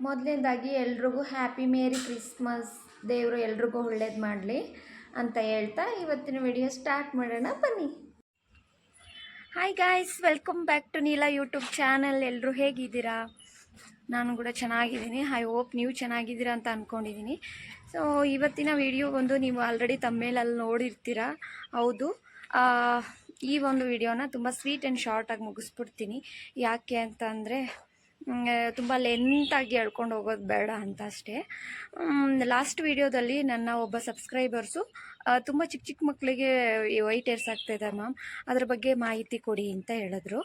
ಮೊದಲನೇದಾಗಿ ಎಲ್ರಿಗೂ happy merry Christmas. ದೇವರು ಎಲ್ರಿಗೂ ಒಳ್ಳೇದು ಮಾಡಲಿ ಅಂತ ಹೇಳ್ತಾ ಇವತ್ತಿನ ವಿಡಿಯೋ ಸ್ಟಾರ್ಟ್ ಮಾಡೋಣ ಬನ್ನಿ. Hi guys, welcome back to Neela YouTube channel. ಎಲ್ಲರೂ ಹೇಗಿದ್ದೀರಾ? ನಾನು ಕೂಡ ಚೆನ್ನಾಗಿದ್ದೀನಿ. ಐ ಹೋಪ್ ನೀವು ಚೆನ್ನಾಗಿದ್ದೀರಾ ಅಂತ ಅಂದ್ಕೊಂಡಿದ್ದೀನಿ. ಸೊ ಇವತ್ತಿನ ವಿಡಿಯೋ ಒಂದು ನೀವು ಆಲ್ರೆಡಿ ತಮ್ಮೇಲಲ್ಲಿ ನೋಡಿರ್ತೀರ. ಹೌದು, ಈ ಒಂದು ವಿಡಿಯೋನ ತುಂಬ ಸ್ವೀಟ್ ಆ್ಯಂಡ್ ಶಾರ್ಟಾಗಿ ಮುಗಿಸ್ಬಿಡ್ತೀನಿ. ಯಾಕೆ ಅಂತ ಅಂದರೆ ತುಂಬ ಲೆಂತಾಗಿ ಹೇಳ್ಕೊಂಡು ಹೋಗೋದು ಬೇಡ ಅಂತ ಅಷ್ಟೇ. ಲಾಸ್ಟ್ ವಿಡಿಯೋದಲ್ಲಿ ನನ್ನ ಒಬ್ಬ ಸಬ್ಸ್ಕ್ರೈಬರ್ಸು ತುಂಬ ಚಿಕ್ಕ ಚಿಕ್ಕ ಮಕ್ಕಳಿಗೆ ವೈಟ್ ಏರ್ಸ್ ಆಗ್ತಾಯಿದೆ ಮ್ಯಾಮ್, ಅದ್ರ ಬಗ್ಗೆ ಮಾಹಿತಿ ಕೊಡಿ ಅಂತ ಹೇಳಿದ್ರು.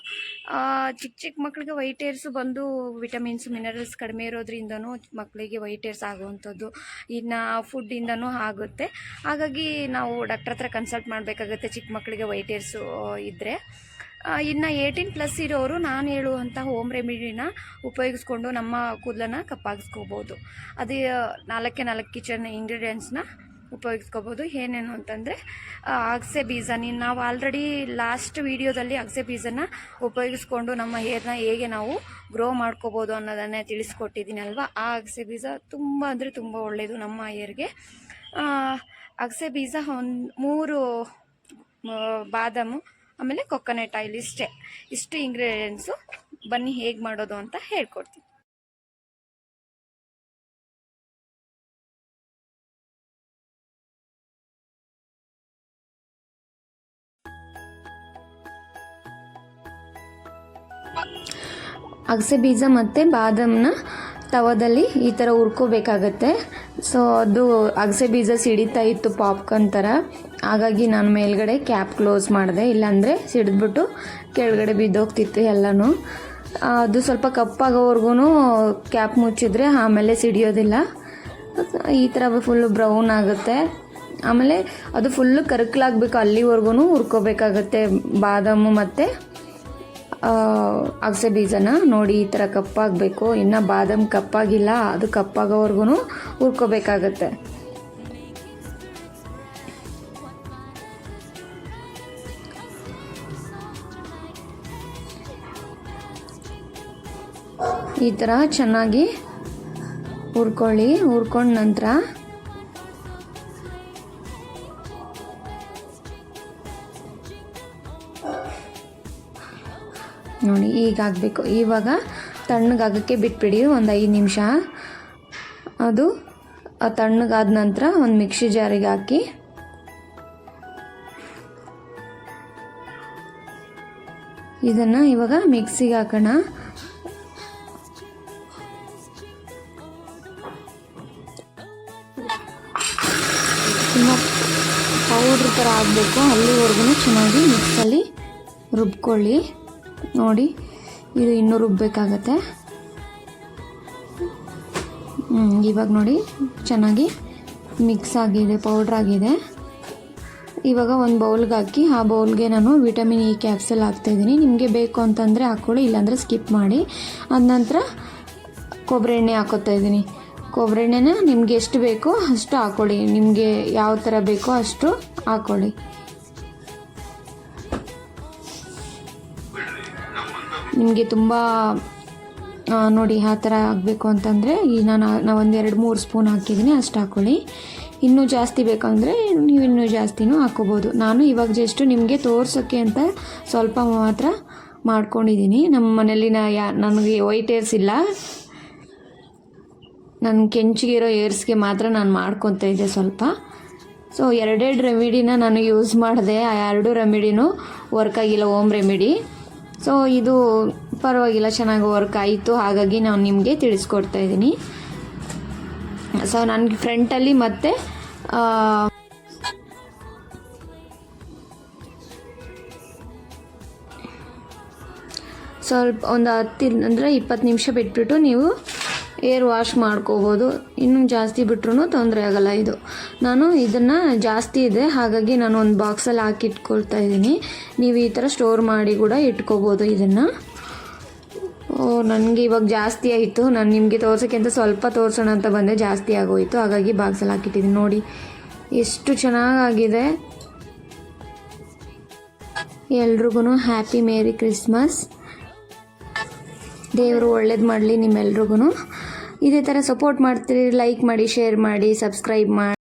ಚಿಕ್ಕ ಚಿಕ್ಕ ಮಕ್ಕಳಿಗೆ ವೈಟ್ ಏರ್ಸು ಬಂದು ವಿಟಮಿನ್ಸು ಮಿನರಲ್ಸ್ ಕಡಿಮೆ ಇರೋದ್ರಿಂದನೂ ಮಕ್ಕಳಿಗೆ ವೈಟ್ ಏರ್ಸ್ ಆಗುವಂಥದ್ದು, ಇನ್ನು ಫುಡ್ಡಿಂದನೂ ಆಗುತ್ತೆ. ಹಾಗಾಗಿ ನಾವು ಡಾಕ್ಟ್ರ್ ಹತ್ರ ಕನ್ಸಲ್ಟ್ ಮಾಡಬೇಕಾಗುತ್ತೆ ಚಿಕ್ಕ ಮಕ್ಕಳಿಗೆ ವೈಟ್ ಏರ್ಸು ಇದ್ದರೆ. ಇನ್ನು 18+ ಇರೋರು ನಾನು ಹೇಳುವಂಥ ಹೋಮ್ ರೆಮಿಡಿನ ಉಪಯೋಗಿಸ್ಕೊಂಡು ನಮ್ಮ ಕೂದಲನ್ನು ಕಪ್ಪಾಗಿಸ್ಕೋಬೋದು. ಅದು 4 ಕಿಚನ್ ಇಂಗ್ರೀಡಿಯೆಂಟ್ಸ್ನ ಉಪಯೋಗಿಸ್ಕೋಬೋದು. ಏನೇನು ಅಂತಂದರೆ ಅಗಸೆ ಬೀಜ, ನಾವು ಆಲ್ರೆಡಿ ಲಾಸ್ಟ್ ವೀಡಿಯೋದಲ್ಲಿ ಅಗಸೆ ಬೀಜನ ಉಪಯೋಗಿಸ್ಕೊಂಡು ನಮ್ಮ ಹೇರ್ನ ಹೇಗೆ ನಾವು ಗ್ರೋ ಮಾಡ್ಕೋಬೋದು ಅನ್ನೋದನ್ನೇ ತಿಳಿಸ್ಕೊಟ್ಟಿದ್ದೀನಿ ಅಲ್ವಾ. ಆ ಅಗಸೆ ಬೀಜ ತುಂಬ ಅಂದರೆ ತುಂಬ ಒಳ್ಳೆಯದು ನಮ್ಮ ಹೇರ್ಗೆ. ಅಗಸೆ ಬೀಜ 3 ಬಾದಾಮು, ಆಮೇಲೆ ಕೊಕೊನಟ್ ಆಯಿಲ್, ಇಷ್ಟು ಇಂಗ್ರೀಡಿಯೆಂಟ್ಸು. ಬನ್ನಿ ಹೇಗೆ ಮಾಡೋದು ಅಂತ ಹೇಳ್ಕೊಡ್ತೀನಿ. ಅಗಸೆ ಬೀಜ ಮತ್ತು ಬಾದಾಮನ್ನ ತವದಲ್ಲಿ ಈ ಥರ ಹುರ್ಕೋಬೇಕಾಗತ್ತೆ. ಸೊ ಅದು ಅಗಸೆ ಬೀಜ ಸಿಡಿತಾ ಇತ್ತು ಪಾಪ್ಕಾರ್ನ್ ಥರ, ಹಾಗಾಗಿ ನಾನು ಮೇಲ್ಗಡೆ ಕ್ಯಾಪ್ ಕ್ಲೋಸ್ ಮಾಡಿದೆ, ಇಲ್ಲಾಂದರೆ ಸಿಡಿದ್ಬಿಟ್ಟು ಕೆಳಗಡೆ ಬಿದ್ದೋಗ್ತಿತ್ತು ಎಲ್ಲನೂ. ಅದು ಸ್ವಲ್ಪ ಕಪ್ಪಾಗೋವರೆಗೂ ಕ್ಯಾಪ್ ಮುಚ್ಚಿದ್ರೆ ಆಮೇಲೆ ಸಿಡಿಯೋದಿಲ್ಲ. ಈ ಥರ ಫುಲ್ಲು ಬ್ರೌನ್ ಆಗುತ್ತೆ. ಆಮೇಲೆ ಅದು ಫುಲ್ಲು ಕರಕಲಾಗಬೇಕು, ಅಲ್ಲಿವರೆಗೂ ಹುರ್ಕೋಬೇಕಾಗತ್ತೆ ಬಾದಾಮು ಮತ್ತು ಅಗಸೆ ಬೀಜನ. ನೋಡಿ ಈ ಥರ ಕಪ್ಪಾಗಬೇಕು. ಇನ್ನು ಬಾದಾಮ್ ಕಪ್ಪಾಗಿಲ್ಲ, ಅದು ಕಪ್ಪಾಗೋವರೆಗೂ ಹುರ್ಕೋಬೇಕಾಗತ್ತೆ. ಈ ಥರ ಚೆನ್ನಾಗಿ ಹುರ್ಕೊಳ್ಳಿ. ಹುರ್ಕೊಂಡ ನಂತರ ನೋಡಿ ಹೀಗಾಗಬೇಕು. ಇವಾಗ ತಣ್ಣಗಾಗಕ್ಕೆ ಬಿಟ್ಬಿಡಿ ಒಂದು 5 ನಿಮಿಷ. ಅದು ತಣ್ಣಗಾದ ನಂತರ ಒಂದು ಮಿಕ್ಸಿ ಜಾರಿಗೆ ಹಾಕಿ ಇದನ್ನು ಇವಾಗ ಮಿಕ್ಸಿಗೆ ಹಾಕೋಣ. ತುಂಬ ಪೌಡ್ರ್ ಥರ ಆಗಬೇಕು, ಅಲ್ಲಿವರೆಗೂ ಚೆನ್ನಾಗಿ ಮಿಕ್ಸಲ್ಲಿ ರುಬ್ಕೊಳ್ಳಿ. ನೋಡಿ ಇದು ಇನ್ನೂ ರುಬ್ಬಬೇಕಾಗತ್ತೆ. ಇವಾಗ ನೋಡಿ ಚೆನ್ನಾಗಿ ಮಿಕ್ಸ್ ಆಗಿದೆ, ಪೌಡ್ರ್ ಆಗಿದೆ. ಇವಾಗ ಒಂದು ಬೌಲ್ಗೆ ಹಾಕಿ ಆ ಬೌಲ್ಗೆ ನಾನು ವಿಟಮಿನ್ ಇ ಕ್ಯಾಪ್ಸೂಲ್ ಹಾಕ್ತಾಯಿದ್ದೀನಿ. ನಿಮಗೆ ಬೇಕು ಅಂತಂದರೆ ಹಾಕ್ಕೊಳ್ಳಿ, ಇಲ್ಲಾಂದರೆ ಸ್ಕಿಪ್ ಮಾಡಿ. ಅದ ನಂತರ ಕೊಬ್ಬರಿ ಎಣ್ಣೆ ಹಾಕೋತಾ ಇದ್ದೀನಿ. ಕೊಬ್ಬರಿ ಎಣ್ಣೆನ ನಿಮಗೆ ಎಷ್ಟು ಬೇಕೋ ಅಷ್ಟು ಹಾಕ್ಕೊಳ್ಳಿ, ನಿಮಗೆ ಯಾವ ಥರ ಬೇಕೋ ಅಷ್ಟು ಹಾಕ್ಕೊಳ್ಳಿ. ನಿಮಗೆ ತುಂಬ ನೋಡಿ ಆ ಥರ ಆಗಬೇಕು ಅಂತಂದರೆ ನಾನು ಒಂದು 2-3 ಸ್ಪೂನ್ ಹಾಕಿದ್ದೀನಿ, ಅಷ್ಟು ಹಾಕ್ಕೊಳ್ಳಿ. ಇನ್ನೂ ಜಾಸ್ತಿ ಬೇಕಂದರೆ ನೀವು ಇನ್ನೂ ಜಾಸ್ತಿನೂ ಹಾಕ್ಕೋಬೋದು. ನಾನು ಇವಾಗ ಜಸ್ಟ್ ನಿಮಗೆ ತೋರ್ಸೋಕ್ಕೆ ಅಂತ ಸ್ವಲ್ಪ ಮಾತ್ರ ಮಾಡ್ಕೊಂಡಿದ್ದೀನಿ. ನಮ್ಮ ಮನೇಲಿ ನನಗೆ ವೈಟ್ ಏರ್ಸ್ ಇಲ್ಲ, ನನ್ನ ಕೆಂಚಿಗಿರೋ ಏರ್ಸ್ಗೆ ಮಾತ್ರ ನಾನು ಮಾಡ್ಕೊತಾ ಇದ್ದೆ ಸ್ವಲ್ಪ. ಸೊ 2 ರೆಮಿಡಿನ ನಾನು ಯೂಸ್ ಮಾಡಿದೆ. ಆ 2 ರೆಮಿಡಿನೂ ವರ್ಕ್ ಆಗಿಲ್ಲ, ಹೋಮ್ ರೆಮಿಡಿ. ಸೊ ಇದು ಪರವಾಗಿಲ್ಲ, ಚೆನ್ನಾಗಿ ವರ್ಕ್ ಆಯಿತು. ಹಾಗಾಗಿ ನಾನು ನಿಮಗೆ ತಿಳಿಸ್ಕೊಡ್ತಾ ಇದ್ದೀನಿ. ಸೊ ನನಗೆ ಫ್ರಂಟಲ್ಲಿ ಮತ್ತು ಸ್ವಲ್ಪ ಒಂದು 10-20 ನಿಮಿಷ ಬಿಟ್ಬಿಟ್ಟು ನೀವು ಏರ್ ವಾಶ್ ಮಾಡ್ಕೋಬೋದು. ಇನ್ನೂ ಜಾಸ್ತಿ ಬಿಟ್ರೂ ತೊಂದರೆ ಆಗೋಲ್ಲ. ಇದು ನಾನು ಇದನ್ನು ಜಾಸ್ತಿ ಇದೆ, ಹಾಗಾಗಿ ನಾನು ಒಂದು ಬಾಕ್ಸಲ್ಲಿ ಹಾಕಿ ಇಟ್ಕೊಳ್ತಾ ಇದ್ದೀನಿ. ನೀವು ಈ ಥರ ಸ್ಟೋರ್ ಮಾಡಿ ಕೂಡ ಇಟ್ಕೋಬೋದು ಇದನ್ನು. ನನಗೆ ಇವಾಗ ಜಾಸ್ತಿ ಆಯಿತು, ನಾನು ನಿಮಗೆ ತೋರ್ಸೋಕ್ಕೆ ಅಂತ ಸ್ವಲ್ಪ ತೋರಿಸೋಣ ಅಂತ ಬಂದೆ, ಜಾಸ್ತಿ ಆಗೋಯಿತು, ಹಾಗಾಗಿ ಬಾಕ್ಸಲ್ಲಿ ಹಾಕಿಟ್ಟಿದ್ದೀನಿ. ನೋಡಿ ಎಷ್ಟು ಚೆನ್ನಾಗಾಗಿದೆ. ಎಲ್ರಿಗೂ ಹ್ಯಾಪಿ ಮೇರಿ ಕ್ರಿಸ್ಮಸ್. ದೇವರು ಒಳ್ಳೇದು ಮಾಡಲಿ ನಿಮ್ಮೆಲ್ರಿಗೂ. ಇದೇ ಥರ ಸಪೋರ್ಟ್ ಮಾಡ್ತೀರಿ, ಲೈಕ್ ಮಾಡಿ, ಶೇರ್ ಮಾಡಿ, ಸಬ್ಸ್ಕ್ರೈಬ್ ಮಾಡಿ.